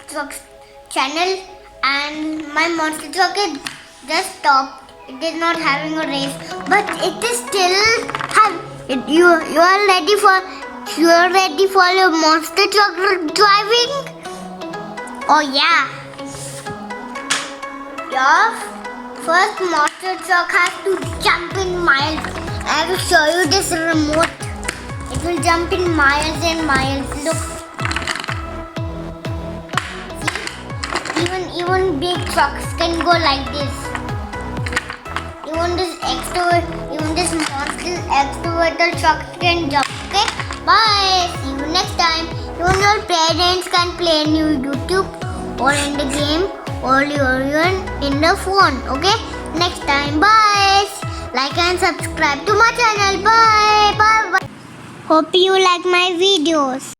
Trucks channel, and my monster truck is just stopped. It is not having a race, but it is still you are ready for your monster truck driving. Oh yeah, your first monster truck has to jump in miles. I will show you this remote. It will jump in miles and miles. Look. Even big trucks can go like this. Even this monster excavator truck can jump. Okay, bye. See you next time. Even your parents can play in YouTube or in the game or even in the phone. Okay, next time. Bye. Like and subscribe to my channel. Bye. Bye. Bye. Hope you like my videos.